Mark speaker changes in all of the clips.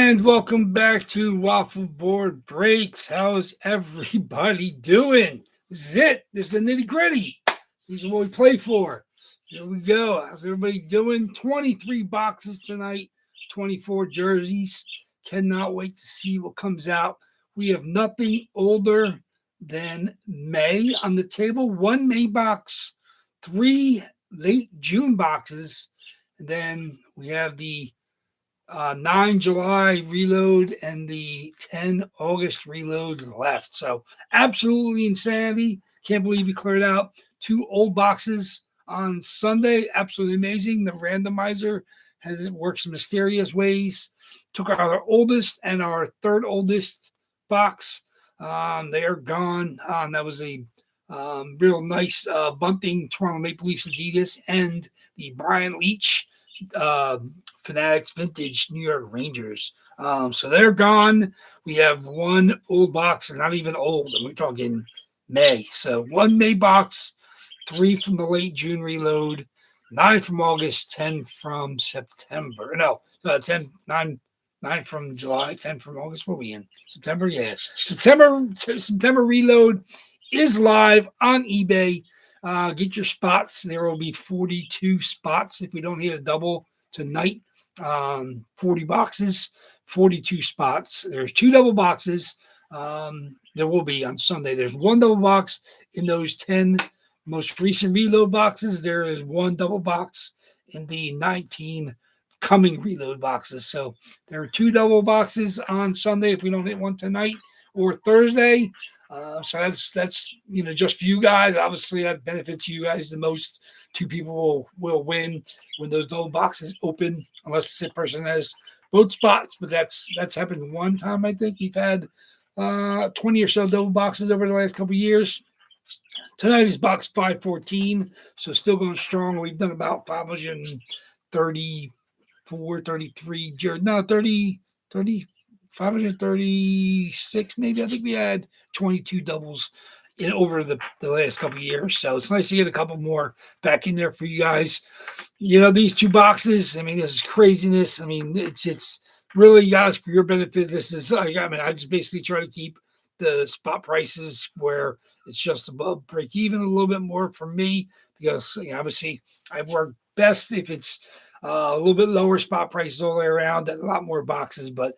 Speaker 1: And welcome back to Waffle Board Breaks. How's everybody doing? This is it. This is the nitty gritty. These are what we play for. Here we go. How's everybody doing? 23 boxes tonight, 24 jerseys. Cannot wait to see what comes out. We have nothing older than May on the table. One May box, three late June boxes. And then we have the 9 July reload and the 10 August reload left. So absolutely insanity. Can't believe we cleared out two old boxes on Sunday. Absolutely amazing. The randomizer has it works in mysterious ways. Took our oldest and our third oldest box. They are gone. That was a real nice bunting Toronto Maple Leafs Adidas and the Brian Leach Fanatics Vintage New York Rangers. So they're gone. We have one old box, not even old, and we're talking May. So one May box, 3 from the late June reload, 9 from August, 10 from September. No, 9 from July, 10 from August. What are we in? September? Yeah. September reload is live on eBay. Get your spots. There will be 42 spots if we don't hit a double tonight. 40 boxes, 42 spots. There's 2 double boxes. There will be on Sunday. There's 1 double box in those 10 most recent reload boxes. There is 1 double box in the 19 coming reload boxes. So there are 2 double boxes on Sunday if we don't hit one tonight or Thursday. So that's just for you guys. Obviously, that benefits you guys the most. 2 people will win when those double boxes open, unless the person has both spots. But that's happened one time. I think we've had 20 or so double boxes over the last couple of years. Tonight is box 514, so still going strong. We've done about 534, 33, 536 maybe. I think we had 22 doubles in over the last couple of years. So it's nice to get a couple more back in there for you guys. These 2 boxes, this is craziness. It's really, guys, for your benefit. This is, I just basically try to keep the spot prices where it's just above break even a little bit more for me, because obviously I work best if it's a little bit lower spot prices all the way around and a lot more boxes. But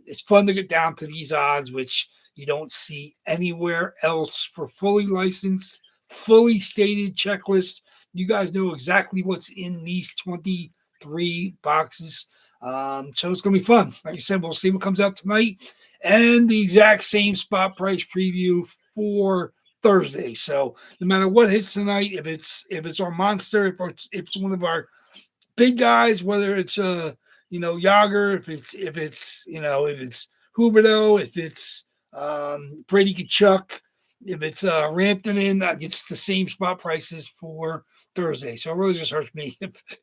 Speaker 1: it's fun to get down to these odds, which you don't see anywhere else for fully licensed, fully stated checklist. You guys know exactly what's in these 23 boxes. So it's going to be fun. Like I said, we'll see what comes out tonight and the exact same spot price preview for Thursday. So no matter what hits tonight, if it's our monster, if it's one of our big guys, whether it's Yager, if it's Huberto, if it's Brady Kachuk, if it's Rantanen, it's the same spot prices for Thursday. So it really just hurts me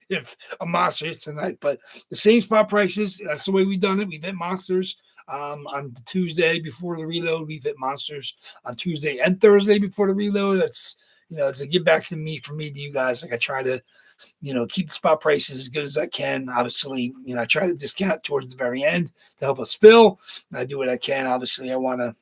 Speaker 1: if a monster hits tonight. But the same spot prices, that's the way we've done it. We've hit monsters on Tuesday before the reload. We've hit monsters on Tuesday and Thursday before the reload. That's it's a give back to me, from me to you guys. Like I try to, keep the spot prices as good as I can. Obviously, I try to discount towards the very end to help us fill. And I do what I can. Obviously, I want to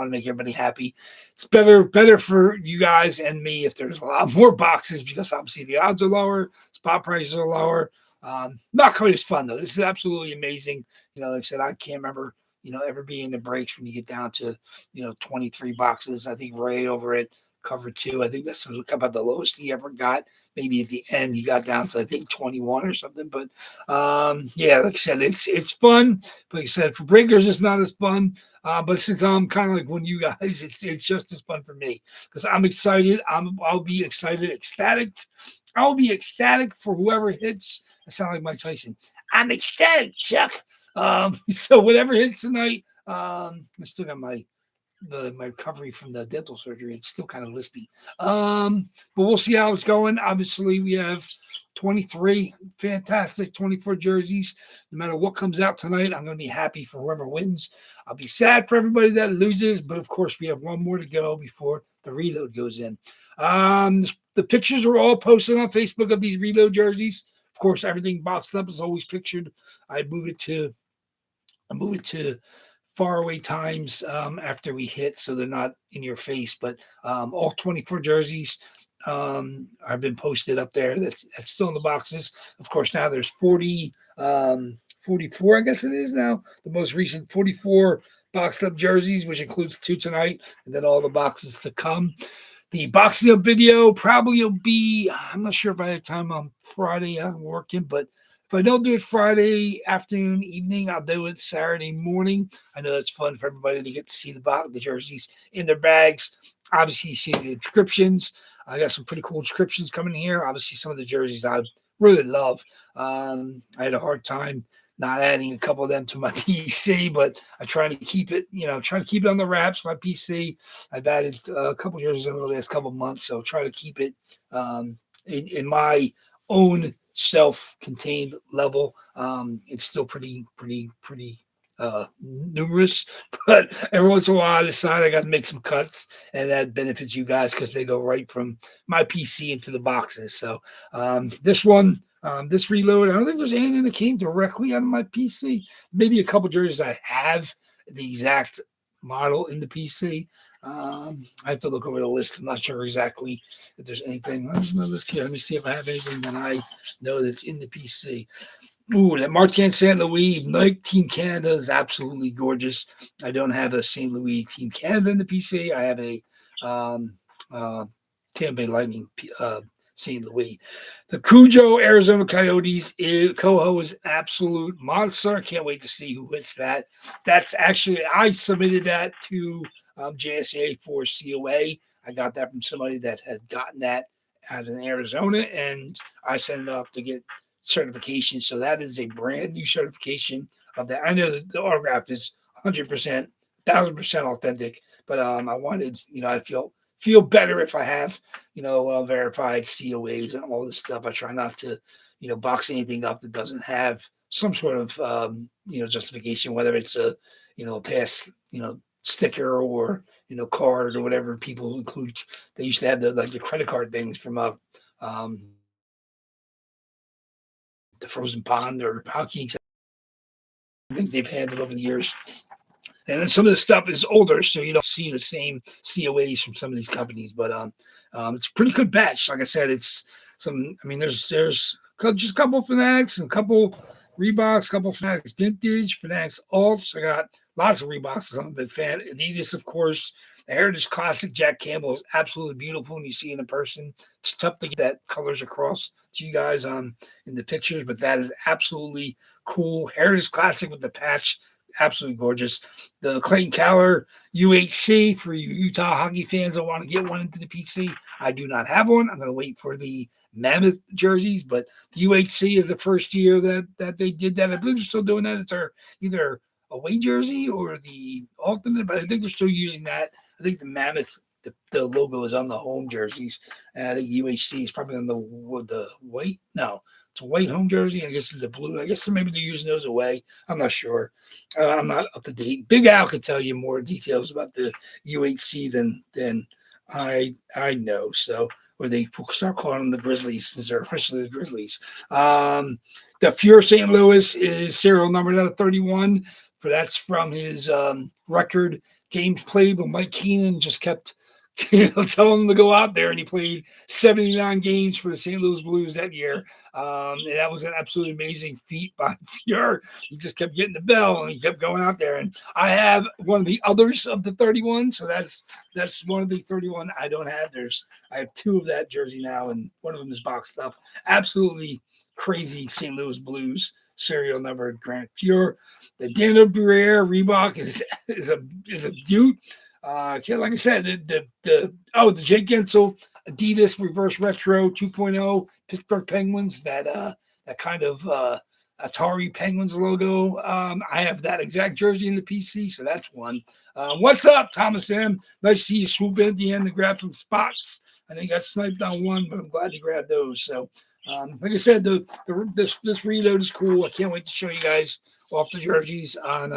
Speaker 1: make everybody happy. It's better for you guys and me if there's a lot more boxes, because obviously the odds are lower, spot prices are lower. Not quite as fun though. This is absolutely amazing. Like I said, I can't remember, ever being in the breaks when you get down to, 23 boxes. I think Ray over at Cover 2, I think that's about the lowest he ever got. Maybe at the end he got down to, I think, 21 or something. But yeah, like I said, it's fun. But like I said, for breakers, it's not as fun. But since I'm kind of like one of you guys, it's just as fun for me, because I'm excited. I'll be excited, ecstatic. I'll be ecstatic for whoever hits. I sound like Mike Tyson. I'm ecstatic, Chuck. So whatever hits tonight, I still got my recovery from the dental surgery. It's still kind of lispy. But we'll see how it's going. Obviously, we have 23 fantastic 24 jerseys. No matter what comes out tonight, I'm going to be happy for whoever wins. I'll be sad for everybody that loses, but of course, we have one more to go before the reload goes in. The pictures are all posted on Facebook of these reload jerseys. Of course, everything boxed up is always pictured. I move it to I move it to faraway times after we hit, so they're not in your face. But all 24 jerseys have been posted up there. That's still in the boxes. Of course, now there's 44, I guess it is now. The most recent 44 boxed up jerseys, which includes 2 tonight, and then all the boxes to come. The boxing up video probably will be, I'm not sure if I have time on Friday. I'm working, but if I don't do it Friday afternoon, evening, I'll do it Saturday morning. I know it's fun for everybody to get to see the jerseys in their bags. Obviously, you see the inscriptions. I got some pretty cool inscriptions coming here. Obviously, some of the jerseys I really love. I had a hard time not adding a couple of them to my PC, but I try to keep it, try to keep it on the wraps. My PC, I've added a couple of jerseys over the last couple of months, so try to keep it in my own self-contained level. It's still pretty numerous, but every once in a while I decide I got to make some cuts, and that benefits you guys because they go right from my PC into the boxes. So this reload, I don't think there's anything that came directly out of my PC. Maybe a couple jerseys I have the exact model in the PC. I have to look over the list. I'm not sure exactly if there's anything on the list here. Let me see if I have anything that I know that's in the PC. Ooh, that Martin St. Louis Nike Team Canada is absolutely gorgeous. I don't have a St. Louis Team Canada in the PC. I have a Tampa Bay Lightning St. Louis. The Cujo Arizona Coyotes Coho is an absolute monster. I can't wait to see who hits that. That's actually, I submitted that to JSA for COA. I got that from somebody that had gotten that out in Arizona, and I sent it off to get certification. So that is a brand new certification of that. I know that the autograph is 100%, 1,000% authentic, but I wanted, I feel better if I have, verified COAs and all this stuff. I try not to, box anything up that doesn't have some sort of, justification, whether it's a, pass, sticker or, card or whatever people include. They used to have the credit card things from the Frozen Pond or hockey things they've had over the years. And then some of the stuff is older, so you don't see the same COAs from some of these companies. But it's a pretty good batch. Like I said, it's some. I mean, there's just a couple of Fanatics and a couple Reeboks, a couple of Fanatics Vintage, Fanatics Alts. I got lots of Reeboks. I'm a big fan. Adidas, of course. The Heritage Classic Jack Campbell is absolutely beautiful when you see it in person. It's tough to get that colors across to you guys in the pictures, but that is absolutely cool. Heritage Classic with the patch, absolutely gorgeous. The Clayton Keller UHC for you Utah hockey fans that want to get one into the PC. I do not have one. I'm going to wait for the Mammoth jerseys, but the UHC is the first year that they did that. I believe they're still doing that. It's either away jersey or the alternate, but I think they're still using that. I think the Mammoth, the logo is on the home jerseys. I think UHC is probably on the white. No, it's a white home jersey. I guess it's a blue. I guess maybe they're using those away. I'm not sure. I'm not up to date. Big Al could tell you more details about the UHC than I know. So, or they start calling them the Grizzlies since they're officially the Grizzlies. The Fuhrer St. Louis is serial numbered out of 31. That's from his record games played, but Mike Keenan just kept telling him to go out there, and he played 79 games for the St. Louis Blues that year. And that was an absolutely amazing feat by Fuhrer. He just kept getting the bell, and he kept going out there. And I have one of the others of the 31, so that's one of the 31 I don't have. I have 2 of that jersey now, and one of them is boxed up. Absolutely crazy St. Louis Blues serial number Grant Fuhrer. The Daniel Briere Reebok is a beaut. Like I said, the Jake Gensel Adidas Reverse Retro 2.0 Pittsburgh Penguins, that kind of Atari Penguins logo. I have that exact jersey in the PC, so that's one. What's up, Thomas M? Nice to see you swoop in at the end to grab some spots. I think I got sniped on one, but I'm glad you grabbed those. So, like I said, this reload is cool. I can't wait to show you guys off the jerseys on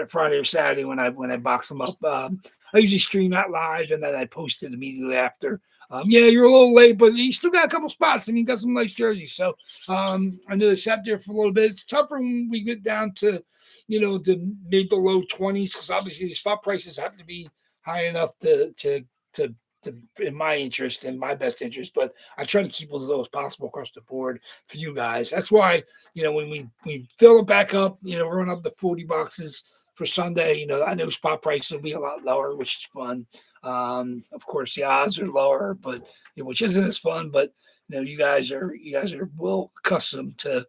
Speaker 1: Friday or Saturday when I box them up. I usually stream that live, and then I post it immediately after Yeah, you're a little late, but you still got a couple spots. I mean, got some nice jerseys. So I know they sat there for a little bit. It's tougher when we get down to, the mid to low 20s, because obviously the spot prices have to be high enough to in my interest and my best interest. But I try to keep as low as possible across the board for you guys. That's why, when we fill it back up, run up the 40 boxes for Sunday, I know spot prices will be a lot lower, which is fun. Of course, the odds are lower, but which isn't as fun. But you guys are well accustomed to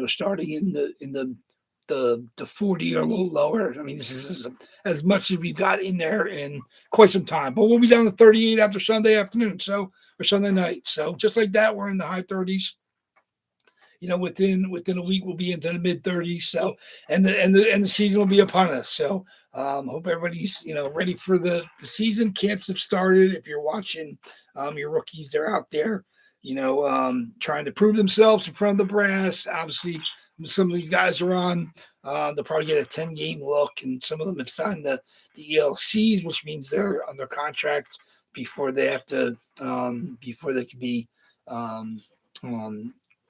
Speaker 1: starting in the 40 or a little lower. I mean, this is as much as we've got in there in quite some time. But we'll be down to 38 after Sunday afternoon, or Sunday night. So just like that, we're in the high 30s. Within a week we'll be into the mid 30s. So and the season will be upon us. So hope everybody's ready for the season. Camps have started. If you're watching, your rookies, they're out there, trying to prove themselves in front of the brass. Obviously, some of these guys are on. They'll probably get a 10-game look, and some of them have signed the ELCs, which means they're under contract before they have to before they can be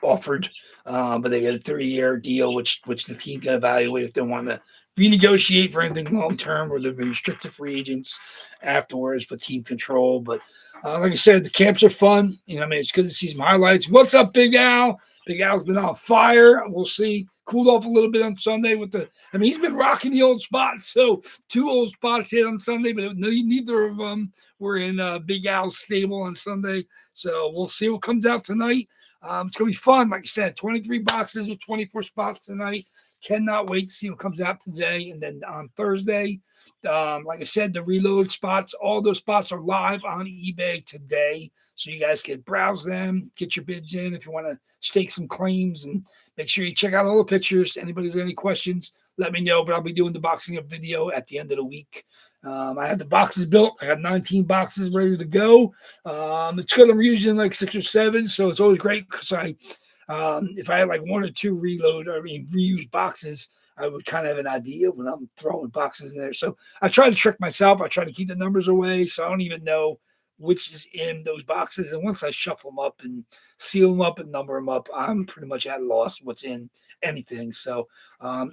Speaker 1: offered, but they get a 3-year deal, which the team can evaluate if they want to renegotiate for anything long term, or they'll be restricted free agents afterwards, but team control. But like I said, the camps are fun. It's good to see some highlights. What's up, Big Al? Big Al's been on fire. We'll see. Cooled off a little bit on Sunday he's been rocking the old spots. So 2 old spots hit on Sunday, but neither of them were in Big Al's stable on Sunday. So we'll see what comes out tonight. It's going to be fun. Like I said, 23 boxes with 24 spots tonight. Cannot wait to see what comes out today. And then on Thursday, like I said, the reload spots, all those spots are live on eBay today. So you guys can browse them, get your bids in if you want to stake some claims, and make sure you check out all the pictures. Anybody's any questions, let me know. But I'll be doing the boxing up video at the end of the week. I have the boxes built. I got 19 boxes ready to go. It's good. I'm using like 6 or 7, so it's always great because if I had like 1 or 2 reused boxes, I would kind of have an idea when I'm throwing boxes in there. So I try to trick myself. I try to keep the numbers away, so I don't even know which is in those boxes. And once I shuffle them up and seal them up and number them up, I'm pretty much at a loss what's in anything. So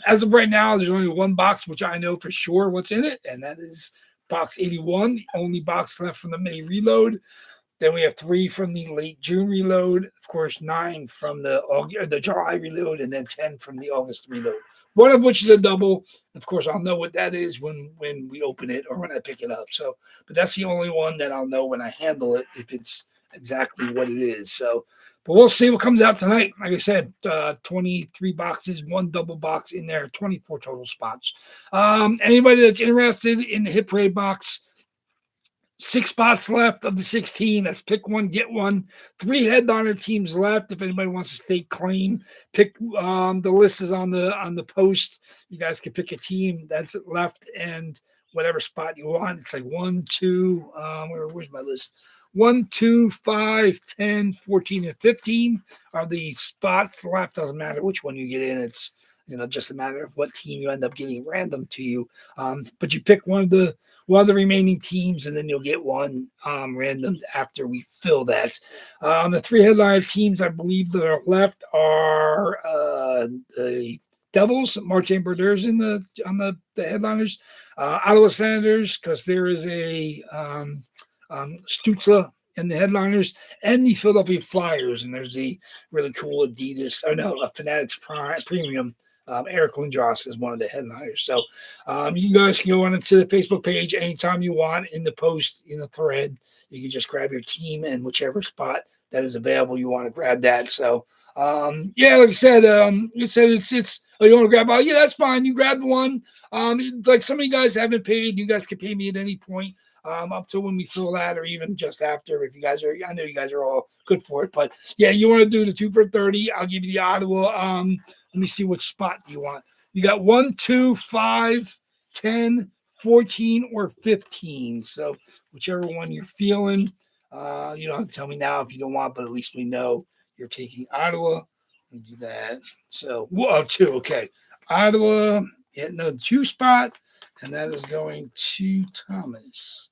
Speaker 1: as of right now, there's only 1 box which I know for sure what's in it, and that is box 81, the only box left from the May reload. Then we have 3 from the late June reload, of course, 9 from the July reload, and then 10 from the August reload. One of which is a double. Of course, I'll know what that is when we open it or when I pick it up. So, but that's the only one that I'll know when I handle it, if it's exactly what it is. So, but we'll see what comes out tonight. Like I said, 23 boxes, 1 double box in there, 24 total spots. Anybody that's interested in the Hit Parade box, 6 spots left of the 16. That's pick one, get one. 3 headliner teams left. If anybody wants to stake claim, pick. The list is on the post. You guys can pick a team that's left and whatever spot you want. It's like 1, 2. Where's my list? 1, 2, 5, 10, 14, and 15 are the spots left. Doesn't matter which one you get in. It's just a matter of what team you end up getting random to you. But you pick one of the remaining teams, and then you'll get one random after we fill that. The 3 headliner teams, I believe, that are left are the Devils, Martin Brodeurs on the headliners, Ottawa Senators, because there is a Stützle in the headliners, and the Philadelphia Flyers, and there's a really cool a Fanatics Premium. Eric Lindros is one of the headliners. So you guys can go on into the Facebook page anytime you want in the post, in the thread. You can just grab your team and whichever spot that is available, you want to grab that. So, like I said, it's you want to grab yeah, that's fine. You grab one. Like some of you guys haven't paid. You guys can pay me at any point. Up to when we fill that, or even just after. If you guys are, I know you guys are all good for it, but yeah, you want to do the 2 for 30. I'll give you the Ottawa. Let me see which spot you want. You got 1, 2, 5, 10, 14, or 15. So whichever one you're feeling. You don't have to tell me now if you don't want, but at least we know you're taking Ottawa. Let me do that. So 2. Okay, Ottawa. Yeah, no 2 spot. And that is going to Thomas.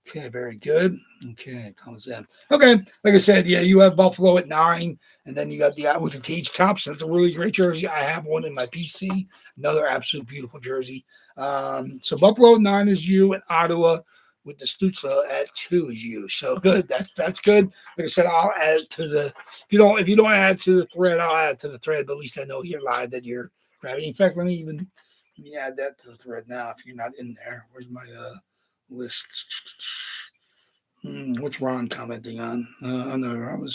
Speaker 1: Okay, very good. Okay, Thomas M. Okay, like I said, yeah, you have Buffalo at 9, and then you got the with the Tage Thompson. It's a really great jersey. I have one in my PC. Another absolute beautiful jersey. So Buffalo at 9 is you, and Ottawa with the Stutzla at 2 is you. So good. That's good. Like I said, I'll add it to the. If you don't add to the thread, I'll add it to the thread. But at least I know you're live that you're grabbing. In fact, let me add that to the thread now. If you're not in there, where's my list? What's Ron commenting on? Oh no, Ron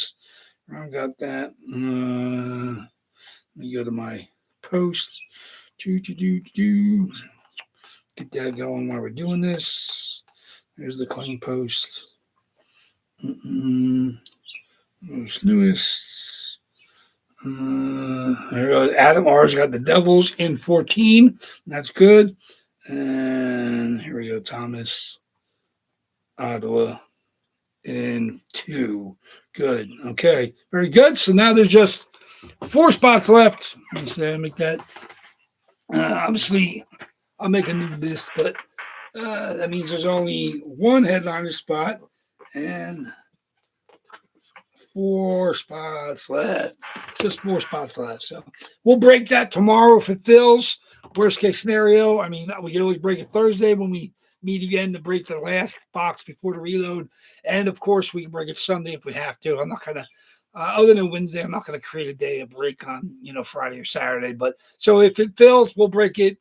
Speaker 1: got that. Let me go to my post. Get that going while we're doing this. There's the clean post. Most newest. Adam R's got the Devils in 14. That's good. And here we go, Thomas. Ottawa in 2. Good. Okay. Very good. So now there's just 4 spots left. Let me say, make that. Obviously, I'll make a new list, but that means there's only 1 headliner spot and 4 spots left. Just 4 spots left. So we'll break that tomorrow if it fills. Worst case scenario, I mean, we can always break it Thursday when we meet again to break the last box before the reload. And of course, we can break it Sunday if we have to. I'm not going to, other than Wednesday, I'm not going to create a day of break on, Friday or Saturday. But so if it fills, we'll break it.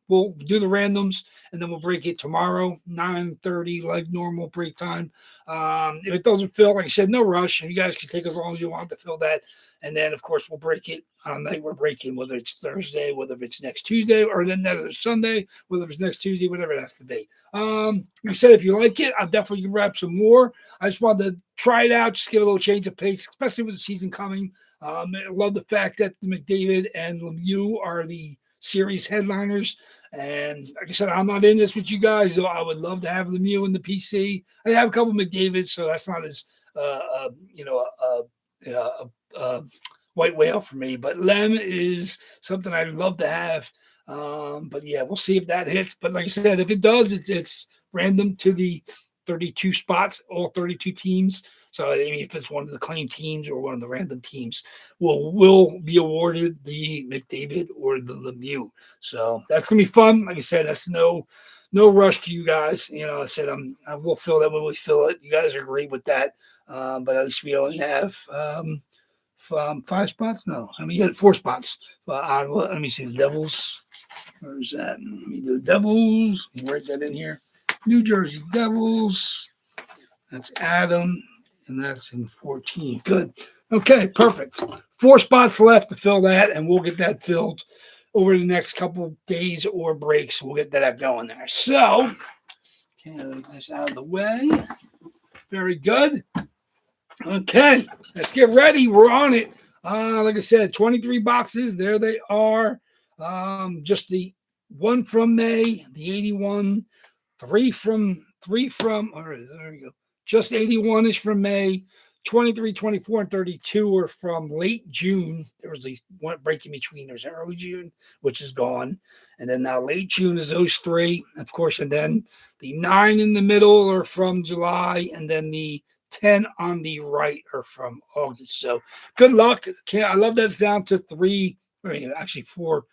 Speaker 1: We'll do the randoms and then we'll break it tomorrow, 9:30, like normal break time. If it doesn't fill, like I said, no rush. You guys can take as long as you want to fill that. And then, of course, we'll break it on the night we're breaking, whether it's Thursday, whether it's next Tuesday, or then another Sunday, whether it's next Tuesday, whatever it has to be. Like I said, if you like it, I'll definitely grab some more. I just wanted to try it out, just get a little change of pace, especially with the season coming. I love the fact that the McDavid and Lemieux are the series headliners. And like I said, I'm not in this with you guys, though I would love to have Lemieux in the PC. I have a couple of McDavids, so that's not as, white whale for me. But Lem is something I'd love to have. But yeah, we'll see if that hits. But like I said, if it does, it's random to the 32 spots, all 32 teams. So I mean, if it's one of the claim teams or one of the random teams, will be awarded the McDavid or the Lemieux. So that's gonna be fun. Like I said, that's no rush to you guys. I said I will fill that when we fill it. You guys are great with that. But at least we only have 5 spots. No, I mean you had 4 spots. Let me see the Devils. Where's that? Let me do Devils. Let me write that in here. New Jersey Devils. That's Adam, and that's in 14. Good. Okay, perfect. 4 spots left to fill that, and we'll get that filled over the next couple of days or breaks. We'll get that going there. So, okay, let me get this out of the way. Very good. Okay, let's get ready. We're on it. Like I said, 23 boxes. There they are. Just the 1 from May, the 81. 3 from, all right, there we go. Just 81 is from May. 23, 24, and 32 are from late June. There was one break in between. There's early June, which is gone. And then now late June is those 3, of course. And then the 9 in the middle are from July. And then the 10 on the right are from August. So good luck. I love that it's down to 3. I mean, actually 4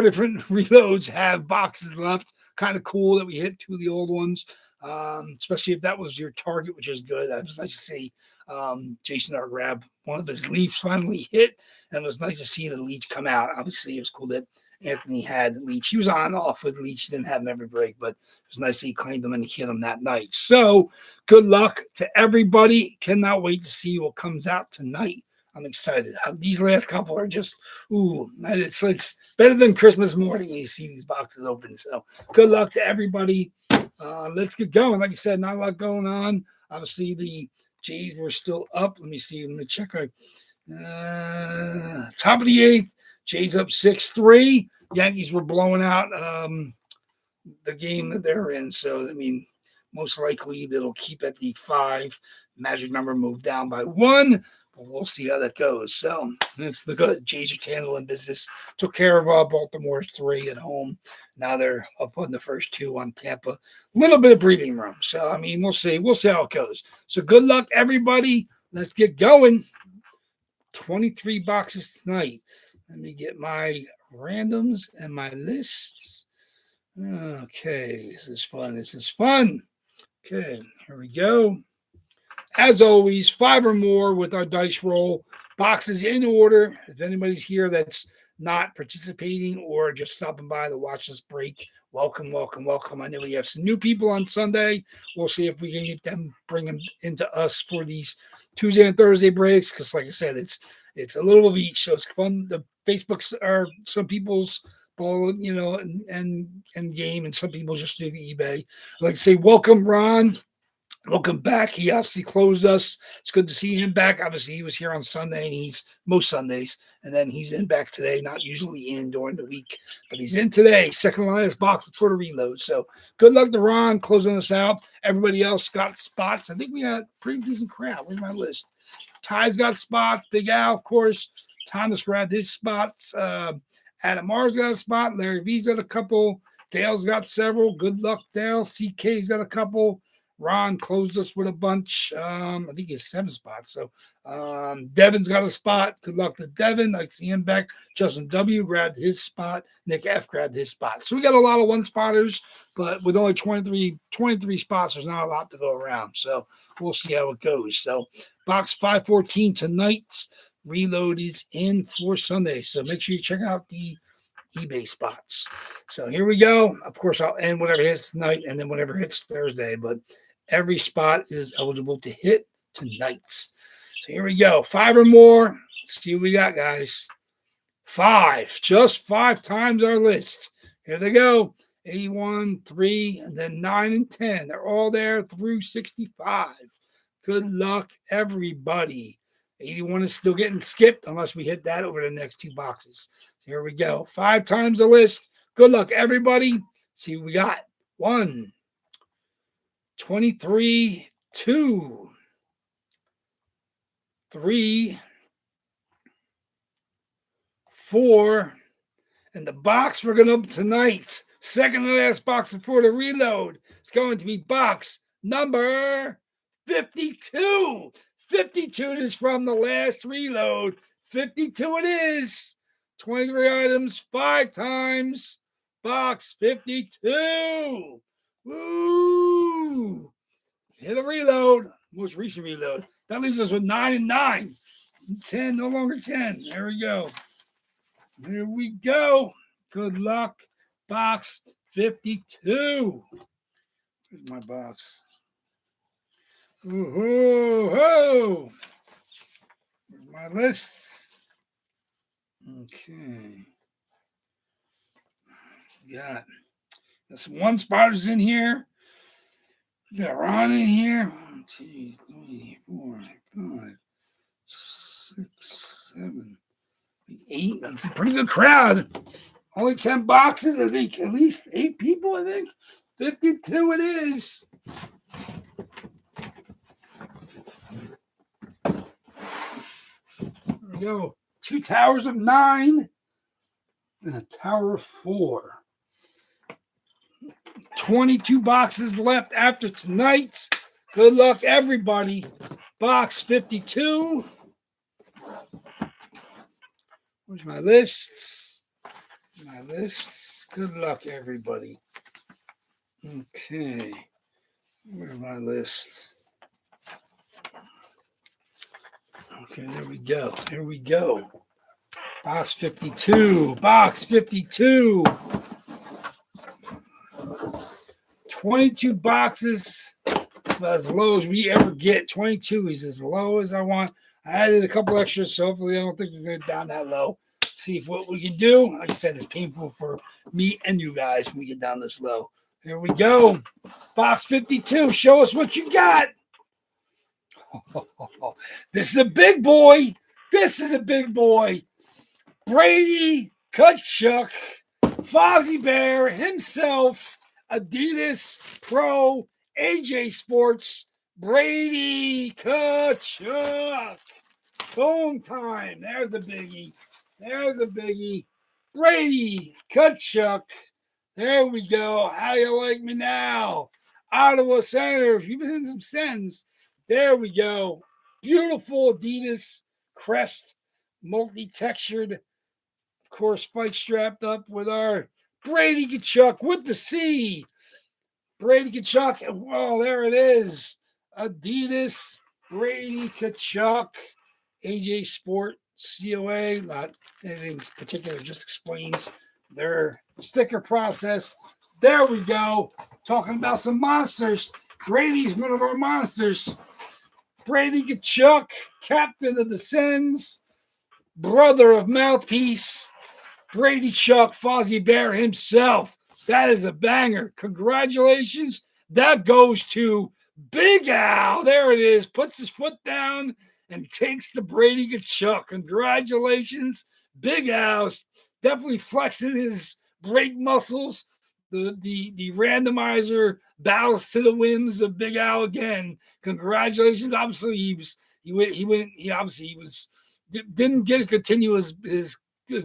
Speaker 1: different reloads have boxes left. Kind of cool that we hit 2 of the old ones, especially if that was your target, which is good. It was nice to see Jason R. grab one of his Leafs finally hit, and it was nice to see the Leech come out. Obviously, it was cool that Anthony had Leech. He was on and off with Leech. He didn't have him every break, but it was nice that he claimed him and he hit him that night. So good luck to everybody. Cannot wait to see what comes out tonight. I'm excited. These last couple are just, it's better than Christmas morning when you see these boxes open. So good luck to everybody. Let's get going. Like I said, not a lot going on. Obviously, the Jays were still up. Let me see. Let me check. Top of the 8th, Jays up 6-3. Yankees were blowing out the game that they're in. So, I mean, most likely they'll keep at the 5. Magic number moved down by 1. we'll see how that goes. So it's the good. Jays are handling business. Took care of Baltimore's 3 at home. Now they're up on the first 2 on Tampa. A little bit of breathing room. So I mean, we'll see. We'll see how it goes. So good luck, everybody. Let's get going. 23 boxes tonight. Let me get my randoms and my lists. Okay, this is fun. This is fun. Okay, here we go. As always, 5 or more with our dice roll. Boxes in order. If anybody's here that's not participating or just stopping by to watch this break, welcome, welcome, welcome. I know we have some new people on Sunday. We'll see if we can get them, bring them into us for these Tuesday and Thursday breaks. Because, like I said, it's a little of each, so it's fun. The Facebooks are some people's ball, and game, and some people just do the eBay. I'd like to say welcome, Ron. Welcome back. He obviously closed us. It's good to see him back. Obviously, he was here on Sunday, and he's most Sundays, and then he's in back today. Not usually in during the week, but he's in today. Second to last box before the reload. So good luck to Ron closing us out. Everybody else got spots. I think we got a pretty decent crowd. Where's my list? Ty's got spots. Big Al, of course. Thomas grabbed his spots. Adam R's got a spot. Larry V's got a couple. Dale's got several. Good luck, Dale. CK's got a couple. Ron closed us with a bunch. I think he has 7 spots. So Devin's got a spot. Good luck to Devin. I see him back. Justin W. grabbed his spot. Nick F. grabbed his spot. So we got a lot of one-spotters, but with only 23 spots, there's not a lot to go around. So we'll see how it goes. So box 514 tonight. Reload is in for Sunday. So make sure you check out the eBay spots. So here we go. Of course, I'll end whatever hits tonight and then whatever hits Thursday, but every spot is eligible to hit tonight. So here we go. 5 or more. Let's see what we got, guys. 5. Just 5 times our list. Here they go. 81, 3, and then 9 and 10. They're all there through 65. Good luck, everybody. 81 is still getting skipped unless we hit that over the next 2 boxes. Here we go. 5 times the list. Good luck, everybody. See what we got. 1, 23, 2, 3, 4. And the box we're going to open tonight, second to last box before the reload, is going to be box number 52. 52 is from the last reload. 52 it is. 23 items, 5 times. Box 52. Woo! Hit a reload. Most recent reload. That leaves us with 9 and 9. 10, no longer 10. There we go. Here we go. Good luck. Box 52. Here's my box. Woohoo! Here's my list. Okay. Got some one spotters in here. You got Ron in here. 1, 2, 3, 4, 5, 6, 7, 8. That's a pretty good crowd. Only 10 boxes, I think. At least 8 people, I think. 52 it is. There we go. 2 towers of 9 and a tower of 4. 22 boxes left after tonight. Good luck, everybody. Box 52. Where's my lists? My lists. Good luck, everybody. Okay. Where's my list? Okay, there we go. Here we go. Box 52. Box 52. 22 boxes. As low as we ever get. 22 is as low as I want. I added a couple extras, so hopefully I don't think we're going to get down that low. See if what we can do. Like I said, it's painful for me and you guys when we get down this low. Here we go. Box 52. Show us what you got. This is a big boy. This is a big boy. Brady Kutchuk, Fozzie Bear himself, Adidas Pro, AJ Sports, Brady Kutchuk. Boom time. There's a biggie. There's a biggie. Brady Kachuk. There we go. How you like me now? Ottawa Senators. You've been in some sends. There we go. Beautiful Adidas crest. Multi-textured. Of course, fight strapped up with our Brady Kachuk with the C. Brady Kachuk. Well, there it is. Adidas Brady Kachuk. AJ Sport COA. Not anything particular, just explains their sticker process. There we go. Talking about some monsters. Brady's one of our monsters. Brady Kachuk, captain of the Sens, brother of Mouthpiece. Brady Chuck, Fozzie Bear himself. That is a banger. Congratulations. That goes to Big Al. There it is. Puts his foot down and takes the Brady Kachuk. Congratulations. Big Al's definitely flexing his brake muscles. The randomizer bows to the whims of Big Al again. Congratulations. Obviously, he didn't get to continue his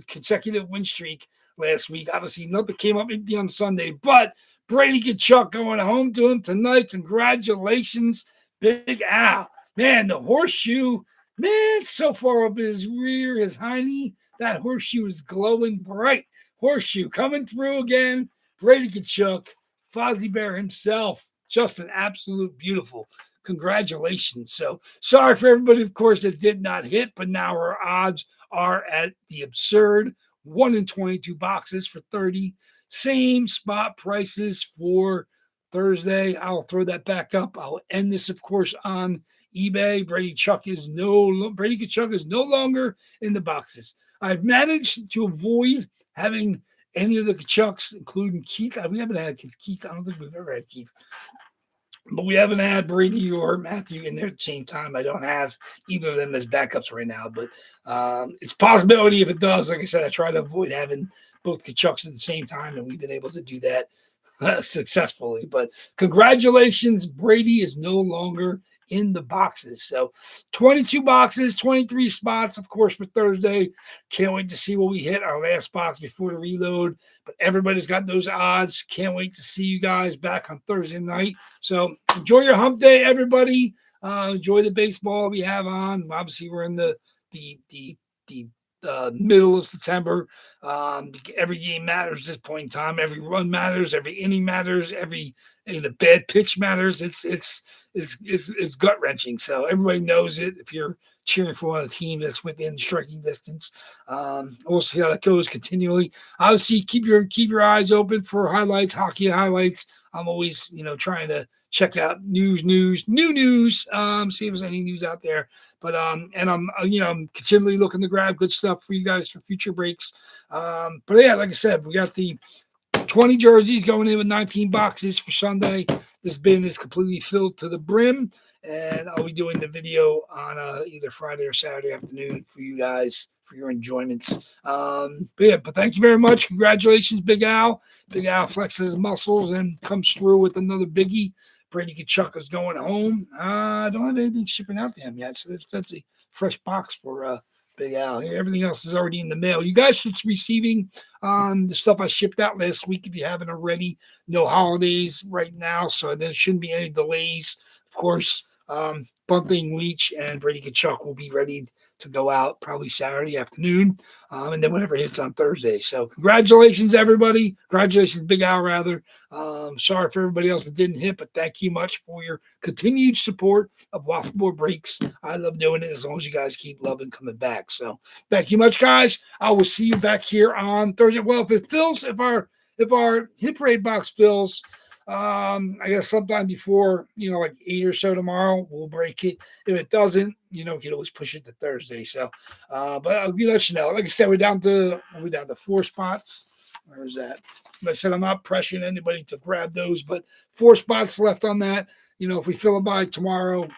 Speaker 1: consecutive win streak last week. Obviously, nothing came up empty on Sunday, but Brady Kachuk going home to him tonight. Congratulations, Big Al. Man, the horseshoe, man, so far up his rear, his hiney, that horseshoe is glowing bright. Horseshoe coming through again. Brady Kachuk, Fozzie Bear himself, just an absolute beautiful. Congratulations. So sorry for everybody, of course, that did not hit, but now our odds are at the absurd 1 in 22 boxes for 30. Same spot prices for Thursday. I'll throw that back up. I'll end this, of course, on eBay. Brady Kachuk is no longer in the boxes. I've managed to avoid having any of the Kachucks, including Keith. We haven't had Keith. I don't think we've ever had Keith. But we haven't had Brady or Matthew in there at the same time. I don't have either of them as backups right now. But it's a possibility if it does. Like I said, I try to avoid having both Kachucks at the same time, and we've been able to do that successfully. But congratulations, Brady is no longer in the boxes. So 22 boxes, 23 spots, of course, for Thursday. Can't wait to see what we hit our last box before the reload. But everybody's got those odds. Can't wait to see you guys back on Thursday night. So enjoy your hump day, everybody. Enjoy the baseball we have on. Obviously, we're in the middle of September. Every game matters at this point in time. Every run matters. Every inning matters. Every bad pitch matters. It's gut wrenching. So everybody knows it. If you're cheering for a team that's within striking distance, we'll see how that goes continually. Obviously, keep your eyes open for highlights, hockey highlights. I'm always, trying to check out new news, see if there's any news out there. But and I'm continually looking to grab good stuff for you guys for future breaks. But yeah, like I said, we got the 20 jerseys going in with 19 boxes for Sunday. This bin is completely filled to the brim, and I'll be doing the video on either Friday or Saturday afternoon for you guys for your enjoyments. But thank you very much. Congratulations, Big Al. Big Al flexes his muscles and comes through with another biggie. Brady Kachuk is going home. I don't have anything shipping out to him yet, so that's a fresh box for Big Al. Everything else is already in the mail. You guys should be receiving the stuff I shipped out last week if you haven't already. No holidays right now, so there shouldn't be any delays. Of course, Bunting, Leach, and Brady Kachuk will be ready to go out probably Saturday afternoon, and then whenever it hits on Thursday. So congratulations, everybody. Congratulations, Big Al, rather. Sorry for everybody else that didn't hit, but thank you much for your continued support of WAFFLEBOARD Breaks. I love doing it as long as you guys keep loving coming back. So thank you much, guys. I will see you back here on Thursday. Well, if it fills, if our hit parade box fills, I guess sometime before, like 8 or so tomorrow, we'll break it. If it doesn't, you can always push it to Thursday. So, but I'll let you know. Like I said, we're down to 4 spots. Where is that? Like I said, I'm not pressuring anybody to grab those, but 4 spots left on that. If we fill it by tomorrow,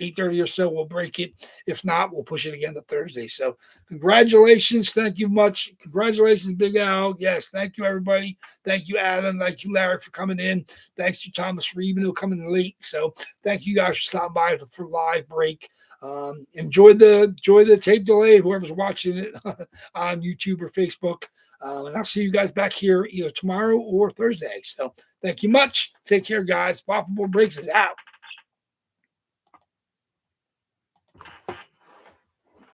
Speaker 1: 8:30 or so, we'll break it. If not, we'll push it again to Thursday. So congratulations. Thank you much. Congratulations, Big Al. Yes, thank you, everybody. Thank you, Adam. Thank you, Larry, for coming in. Thanks to Thomas for even though coming late. So thank you guys for stopping by for live break. Enjoy the tape delay, whoever's watching it on YouTube or Facebook. And I'll see you guys back here either tomorrow or Thursday. So thank you much. Take care, guys. Waffleboard Breaks is out.